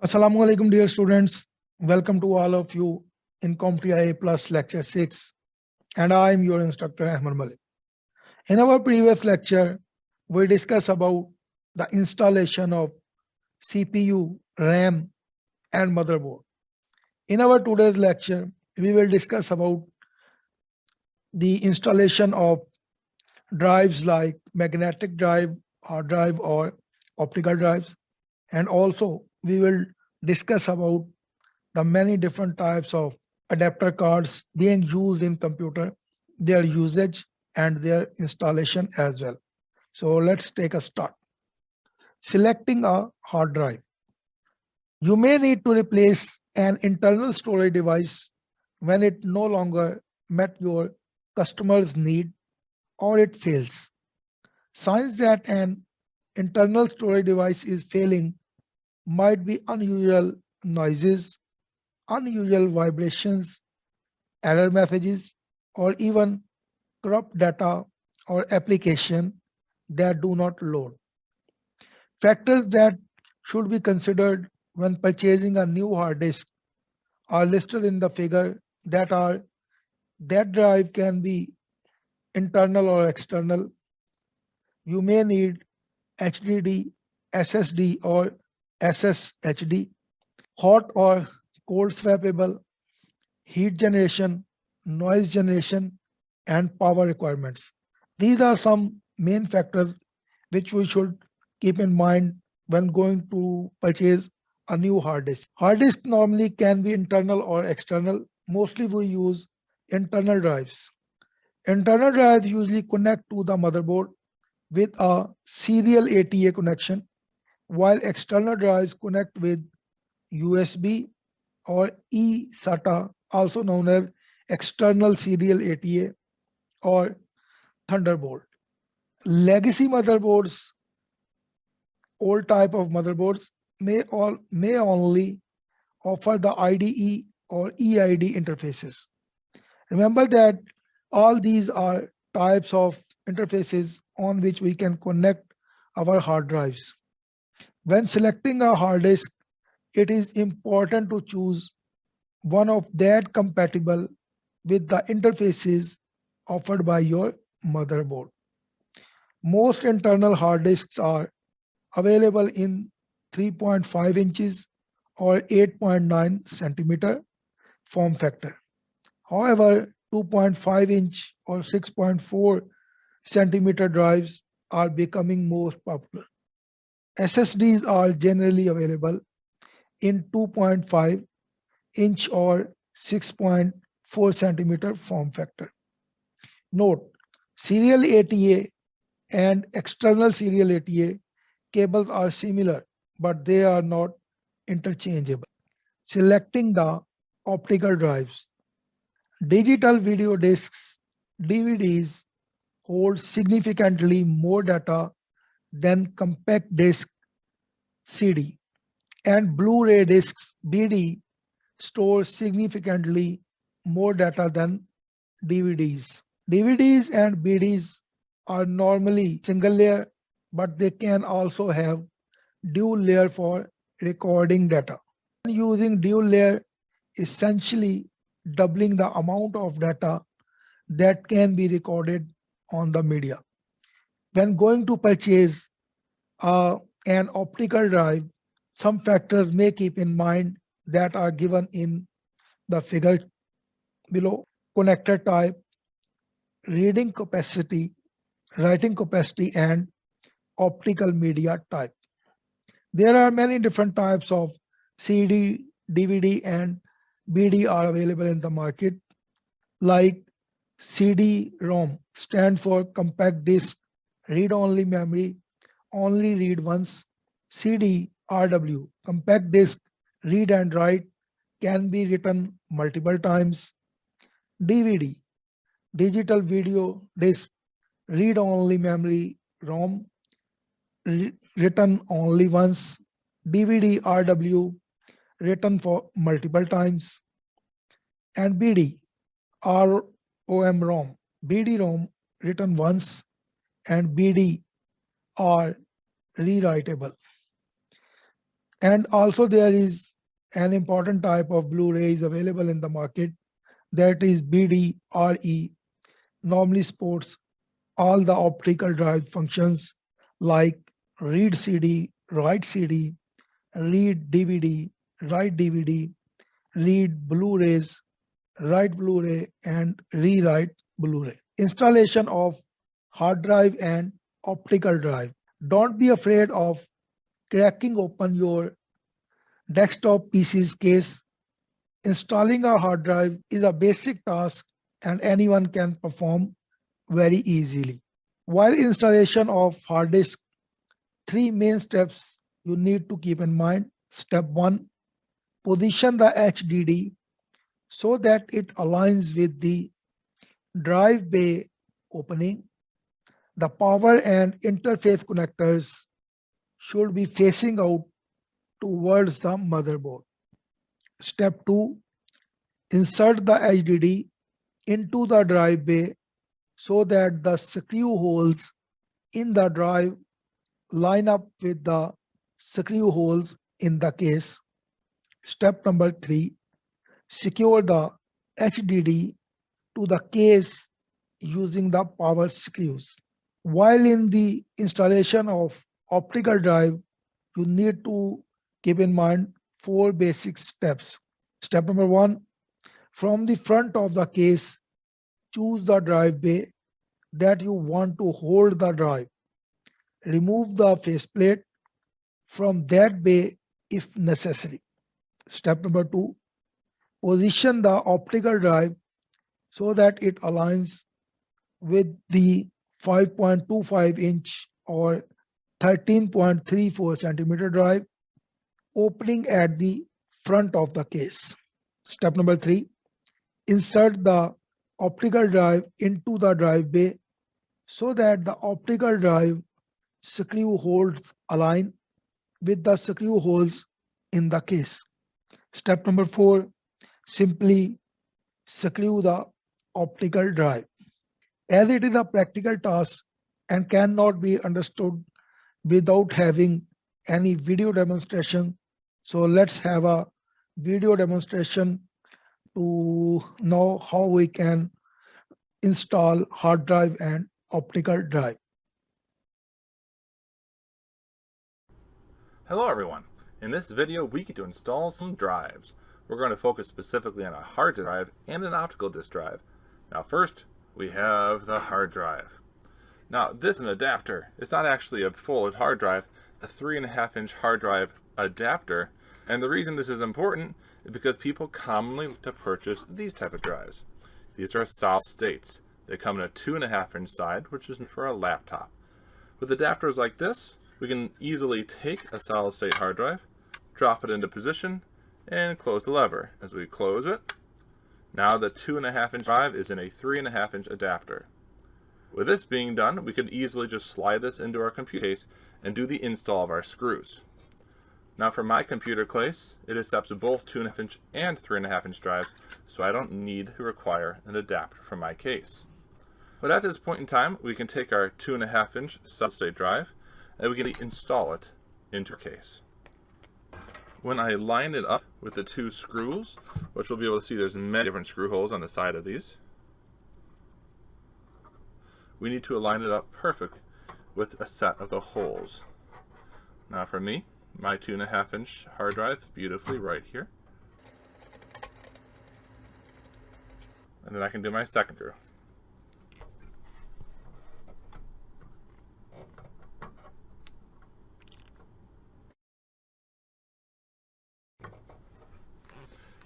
Assalamu alaikum, dear students. Welcome to all of you in CompTIA Plus Lecture 6. And I am your instructor, Ahmed Malik. In our previous lecture, we discussed about the installation of CPU, RAM, and motherboard. In our today's lecture, we will discuss about the installation of drives like magnetic drive, hard drive, or optical drives. And also, we will discuss about the many different types of adapter cards being used in computer, their usage and their installation as well. So let's take a start. Selecting a hard drive. You may need to replace an internal storage device when it no longer met your customer's need or it fails. Signs that an internal storage device is failing might be unusual noises, unusual vibrations, error messages, or even corrupt data or application that do not load. Factors that should be considered when purchasing a new hard disk are listed in the figure that drive can be internal or external. You may need HDD, SSD, or SSHD, hot or cold swappable, heat generation, noise generation, and power requirements. These are some main factors which we should keep in mind when going to purchase a new hard disk. Hard disk normally can be internal or external. Mostly we use internal drives. Internal drives usually connect to the motherboard with a serial ATA connection, while external drives connect with USB or eSATA, also known as external serial ATA or Thunderbolt. Legacy motherboards, old type of motherboards, may only offer the IDE or EID interfaces. Remember that all these are types of interfaces on which we can connect our hard drives. When selecting a hard disk, it is important to choose one of that compatible with the interfaces offered by your motherboard. Most internal hard disks are available in 3.5 inches or 8.9 centimeter form factor. However, 2.5 inch or 6.4 centimeter drives are becoming most popular. SSDs are generally available in 2.5 inch or 6.4 centimeter form factor. Note, serial ATA and external serial ATA cables are similar, but they are not interchangeable. Selecting the optical drives. Digital video discs, DVDs, hold significantly more data than compact disc CD, and Blu-ray discs BD store significantly more data than DVDs. DVDs and BDs are normally single layer, but they can also have dual layer for recording data. Using dual layer, essentially doubling the amount of data that can be recorded on the media. When going to purchase an optical drive, some factors may keep in mind that are given in the figure below: connector type, reading capacity, writing capacity, and optical media type. There are many different types of CD, DVD, and BD are available in the market, like CD-ROM stand for compact disc, read-only memory, only read once. CD-RW, compact disc, read and write, can be written multiple times. DVD, digital video disc, read-only memory, ROM, written only once. DVD-RW, written for multiple times. And BD, ROM-ROM, BD-ROM, written once, and BD are rewritable. And also there is an important type of Blu-ray is available in the market, that is BD-RE, normally supports all the optical drive functions like read CD, write CD, read DVD, write DVD, read Blu-rays, write Blu-ray, and rewrite Blu-ray. Installation of hard drive and optical drive. Don't be afraid of cracking open your desktop PC's case. Installing a hard drive is a basic task and anyone can perform very easily. While installation of hard disk, three main steps you need to keep in mind. Step 1, position the HDD so that it aligns with the drive bay opening. The power and interface connectors should be facing out towards the motherboard. Step 2, insert the HDD into the drive bay so that the screw holes in the drive line up with the screw holes in the case. Step number 3, secure the HDD to the case using the power screws. While in the installation of optical drive, you need to keep in mind 4 basic steps. Step number 1, from the front of the case, choose the drive bay that you want to hold the drive. Remove the faceplate from that bay if necessary. Step number 2, position the optical drive so that it aligns with the 5.25-inch or 13.34 centimeter drive opening at the front of the case. Step number 3, insert the optical drive into the drive bay so that the optical drive screw holes align with the screw holes in the case. Step number 4, simply screw the optical drive. As it is a practical task and cannot be understood without having any video demonstration, so let's have a video demonstration to know how we can install hard drive and optical drive. Hello everyone. In this video we get to install some drives. We're going to focus specifically on a hard drive and an optical disk drive. Now first we have the hard drive. Now this is an adapter. It's not actually a full hard drive, a 3.5-inch hard drive adapter. And the reason this is important is because people commonly look to purchase these type of drives. These are solid states. They come in a 2.5-inch side, which is for a laptop. With adapters like this, we can easily take a solid state hard drive, drop it into position, and close the lever. As we close it, now the 2.5-inch drive is in a 3.5-inch adapter. With this being done, we could easily just slide this into our computer case and do the install of our screws. Now for my computer case, it accepts both 2.5-inch and 3.5-inch drives, so I don't need to require an adapter for my case. But at this point in time, we can take our 2.5-inch solid state drive and we can install it into our case. When I line it up with the two screws, which we'll be able to see there's many different screw holes on the side of these, we need to align it up perfectly with a set of the holes. Now for me, my 2.5-inch hard drive beautifully right here. And then I can do my second screw.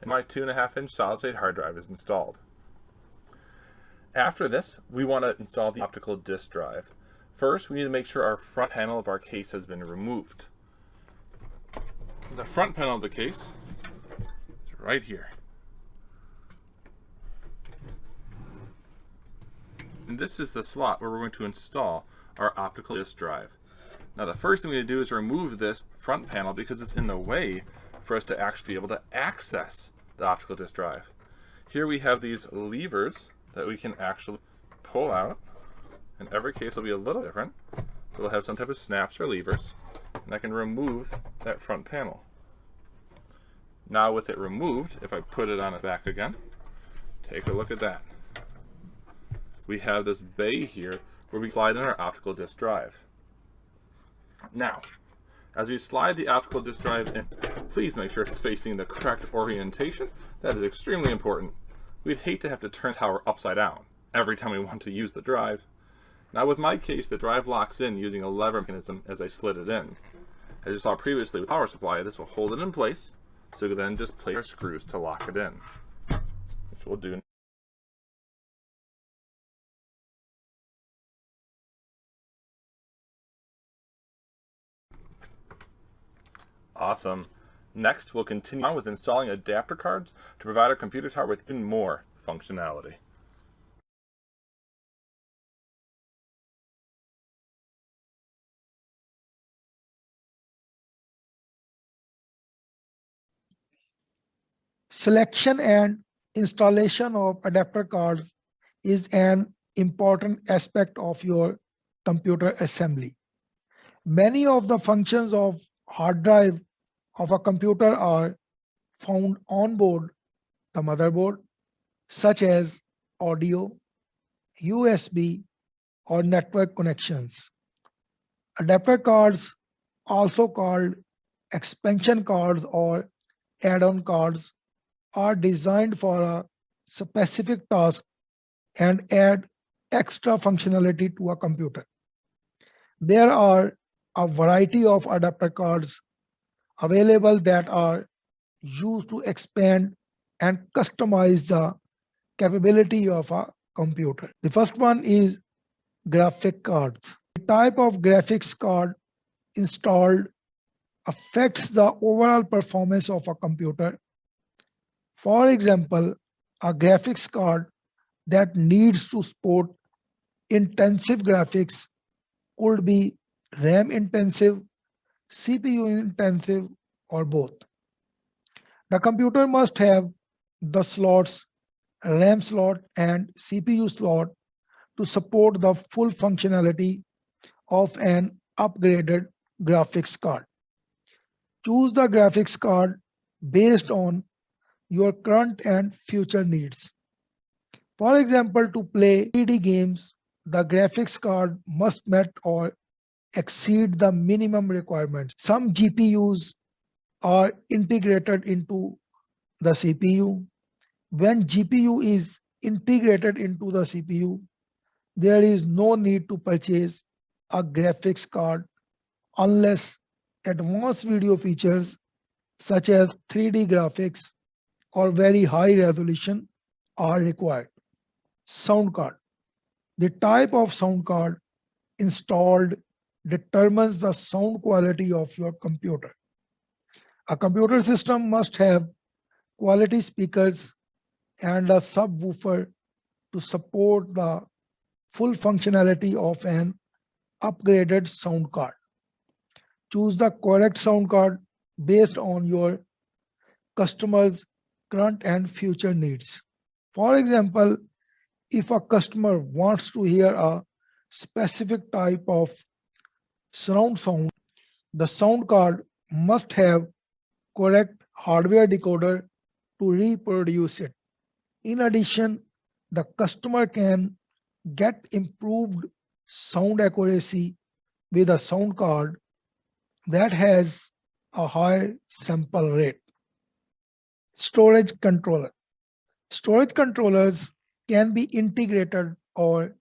And my 2.5-inch solid state hard drive is installed. After this, we want to install the optical disk drive. First, we need to make sure our front panel of our case has been removed. The front panel of the case is right here. And this is the slot where we're going to install our optical disk drive. Now the first thing we need to do is remove this front panel because it's in the way for us to actually be able to access the optical disk drive. Here we have these levers that we can actually pull out, and every case will be a little different. So we'll have some type of snaps or levers, and I can remove that front panel. Now with it removed, if I put it on it back again, take a look at that. We have this bay here where we slide in our optical disk drive. Now, as we slide the optical disk drive in, please make sure it's facing the correct orientation. That is extremely important. We'd hate to have to turn the tower upside down every time we want to use the drive. Now with my case, the drive locks in using a lever mechanism as I slid it in. As you saw previously with power supply, this will hold it in place, so we can then just place our screws to lock it in, which we'll do. Awesome. Next, we'll continue on with installing adapter cards to provide our computer tower with even more functionality. Selection and installation of adapter cards is an important aspect of your computer assembly. Many of the functions of hard drive of a computer are found on board the motherboard, such as audio, USB, or network connections. Adapter cards, also called expansion cards or add-on cards, are designed for a specific task and add extra functionality to a computer. There are a variety of adapter cards available that are used to expand and customize the capability of a computer. The first one is graphic cards. The type of graphics card installed affects the overall performance of a computer. For example, a graphics card that needs to support intensive graphics could be RAM intensive, CPU intensive, or both. The computer must have the slots, RAM slot and CPU slot to support the full functionality of an upgraded graphics card. Choose the graphics card based on your current and future needs. For example, to play 3D games, the graphics card must meet or exceed the minimum requirements. Some GPUs are integrated into the CPU. When GPU is integrated into the CPU, there is no need to purchase a graphics card unless advanced video features such as 3D graphics or very high resolution are required. Sound card. The type of sound card installed determines the sound quality of your computer. A computer system must have quality speakers and a subwoofer to support the full functionality of an upgraded sound card. Choose the correct sound card based on your customer's current and future needs. For example, if a customer wants to hear a specific type of surround sound, the sound card must have correct hardware decoder to reproduce it. In addition, the customer can get improved sound accuracy with a sound card that has a high sample rate. Storage controller. Storage controllers can be integrated or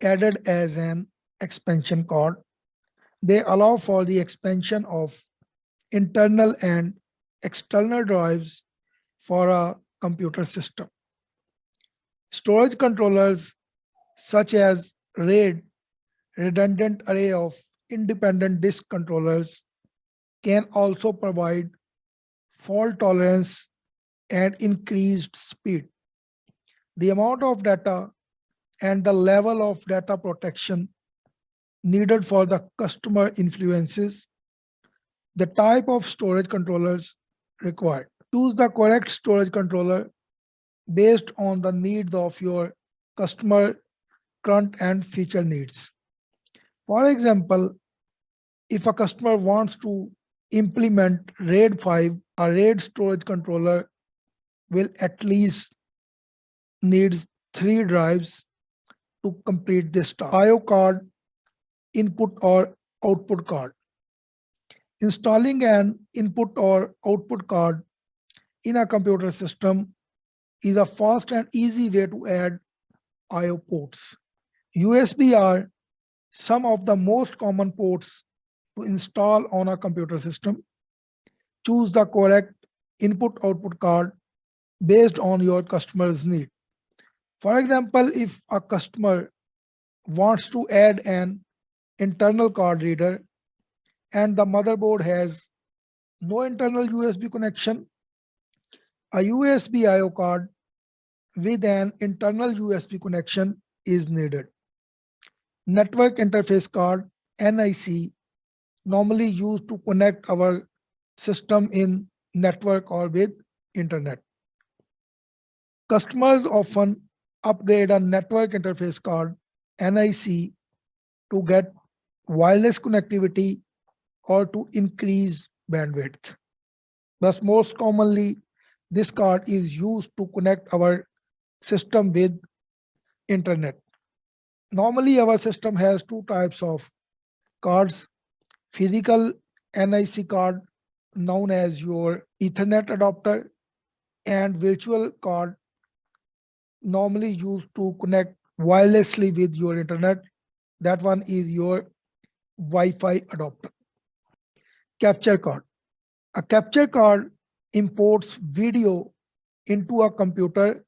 added as an expansion card. They allow for the expansion of internal and external drives for a computer system. Storage controllers such as RAID, redundant array of independent disk controllers, can also provide fault tolerance and increased speed. The amount of data and the level of data protection needed for the customer influences the type of storage controllers required. Choose the correct storage controller based on the needs of your customer current and future needs. For example, If a customer wants to implement RAID 5, a RAID storage controller will at least needs 3 drives to complete this task. IO card, input or output card. Installing an input or output card in a computer system is a fast and easy way to add IO ports. USB are some of the most common ports to install on a computer system. Choose the correct input-output card based on your customer's need. For example, if a customer wants to add an internal card reader and the motherboard has no internal USB connection, a USB IO card with an internal USB connection is needed. Network interface card (NIC) normally used to connect our system in network or with internet. Customers often upgrade a network interface card (NIC) to get wireless connectivity or to increase bandwidth. Thus, most commonly, this card is used to connect our system with internet. Normally, our system has 2 types of cards: physical NIC card, known as your Ethernet adapter, and virtual card, normally used to connect wirelessly with your internet. That one is your Wi-Fi adapter. Capture card. A capture card imports video into a computer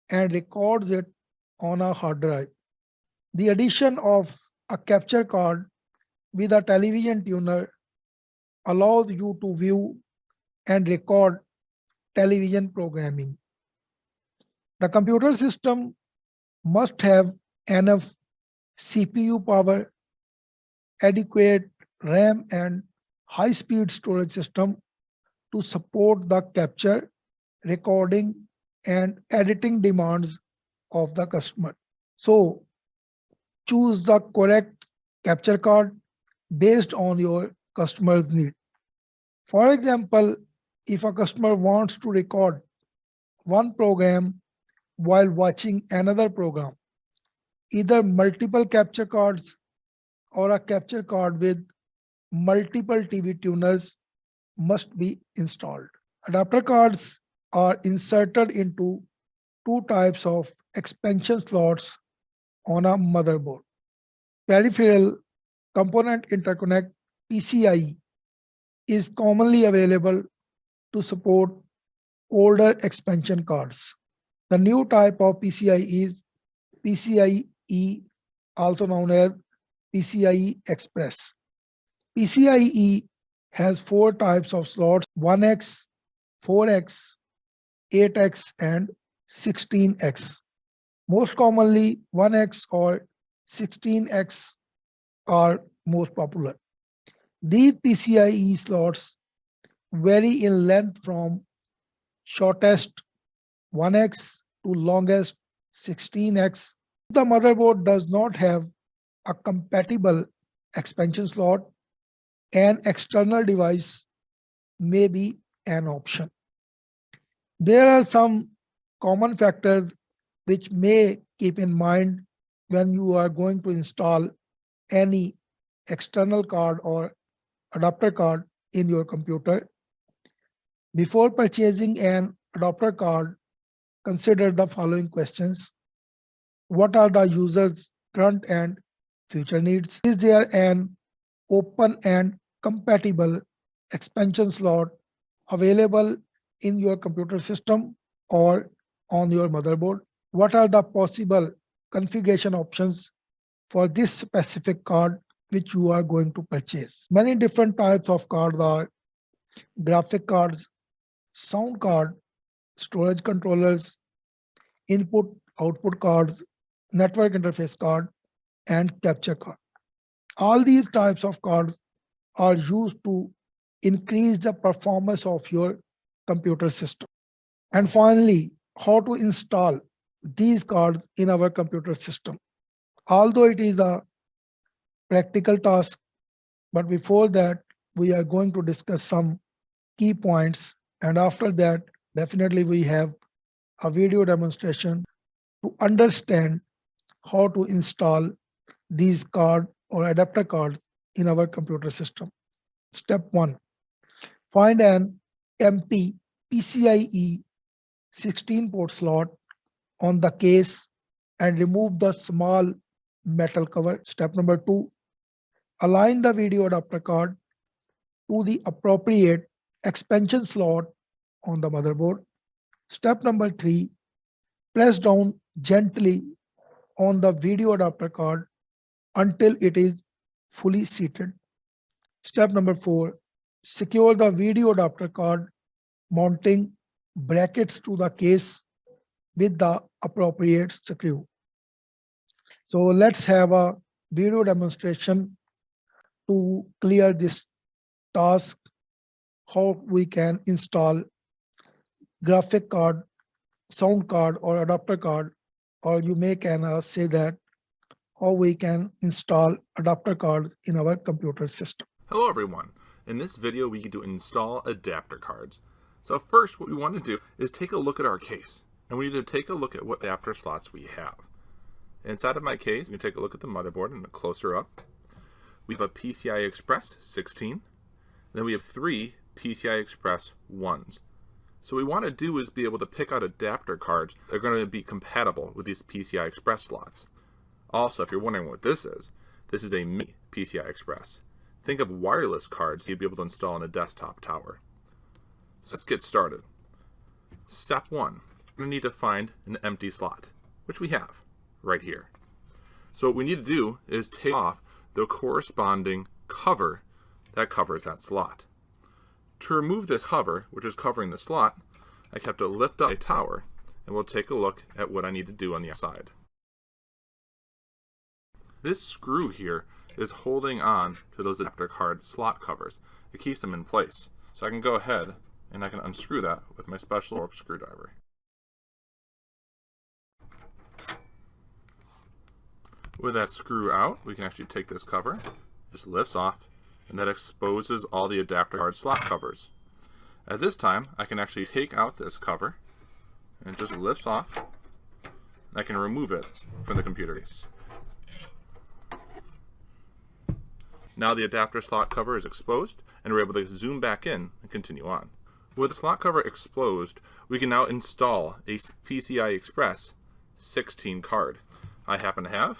and records it on a hard drive. The addition of a capture card with a television tuner allows you to view and record television programming. The computer system must have enough CPU power, adequate RAM, and high-speed storage system to support the capture, recording, and editing demands of the customer. So choose the correct capture card based on your customer's need. For example, if a customer wants to record one program while watching another program, either multiple capture cards or a capture card with multiple TV tuners must be installed. Adapter cards are inserted into 2 types of expansion slots on a motherboard. Peripheral component interconnect (PCIe) is commonly available to support older expansion cards. The new type of PCIe is PCIe, also known as PCIe Express. PCIe has 4 types of slots: 1x, 4x, 8x, and 16x. Most commonly, 1x or 16x are most popular. These PCIe slots vary in length from shortest 1x to longest 16x. If the motherboard does not have a compatible expansion slot, an external device may be an option. There are some common factors which may keep in mind when you are going to install any external card or adapter card in your computer. Before purchasing an adapter card, consider the following questions. What are the user's current and future needs? Is there an open and compatible expansion slot available in your computer system or on your motherboard? What are the possible configuration options for this specific card which you are going to purchase? Many different types of cards are graphic cards, sound card, storage controllers, input output cards, network interface card, and capture card. All these types of cards are used to increase the performance of your computer system. And finally, how to install these cards in our computer system. Although it is a practical task, But before that, we are going to discuss some key points, and after that, definitely we have a video demonstration to understand how to install these card or adapter cards in our computer system. Step 1. Find an empty PCIe 16 port slot on the case and remove the small metal cover. Step number 2. Align the video adapter card to the appropriate expansion slot on the motherboard. Step number 3. Press down gently on the video adapter card until it is fully seated. Step number 4. Secure the video adapter card mounting brackets to the case with the appropriate screw. So let's have a video demonstration to clear this task, how we can install graphic card, sound card or adapter card, or you may can say that how we can install adapter cards in our computer system. Hello everyone. In this video we get to install adapter cards. So first what we want to do is take a look at our case. And we need to take a look at what adapter slots we have. Inside of my case, we can take a look at the motherboard and a closer up. We have a PCI Express 16. Then we have 3 PCI Express 1s. So what we want to do is be able to pick out adapter cards that are going to be compatible with these PCI Express slots. Also, if you're wondering what this is a mini PCI Express. Think of wireless cards you'd be able to install in a desktop tower. So let's get started. Step 1. We're going to need to find an empty slot, which we have right here. So what we need to do is take off the corresponding cover that covers that slot. To remove this cover, which is covering the slot, I have to lift up a tower, and we'll take a look at what I need to do on the outside. This screw here is holding on to those adapter card slot covers. It keeps them in place. So I can go ahead and I can unscrew that with my special Torx screwdriver. With that screw out, we can actually take this cover, just lifts off, and that exposes all the adapter card slot covers. At this time, I can actually take out this cover, and it just lifts off, and I can remove it from the computer case. Now the adapter slot cover is exposed, and we're able to zoom back in and continue on. With the slot cover exposed, we can now install a PCI Express 16 card. I happen to have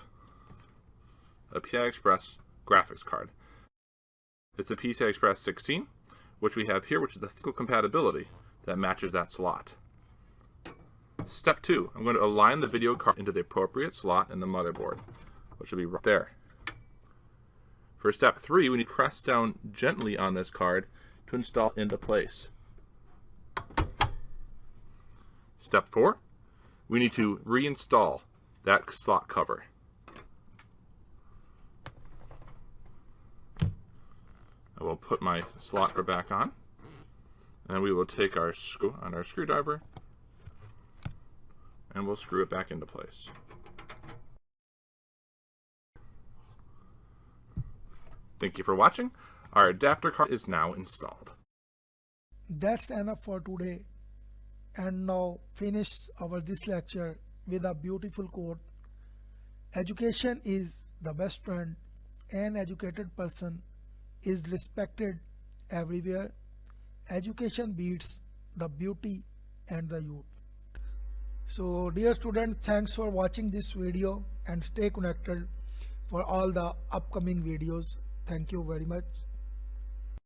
a PCI Express graphics card. It's a PCI Express 16, which we have here, which is the physical compatibility that matches that slot. Step 2, I'm going to align the video card into the appropriate slot in the motherboard, which will be right there. For step 3, we need to press down gently on this card to install into place. Step 4, we need to reinstall that slot cover. I will put my slot cover back on, and we will take our screw on our screwdriver, and we'll screw it back into place. Thank you for watching. Our adapter card is now installed. That's enough for today. And now finish this lecture with a beautiful quote. Education is the best friend. An educated person is respected everywhere. Education beats the beauty and the youth. So dear students, thanks for watching this video and stay connected for all the upcoming videos. Thank you very much.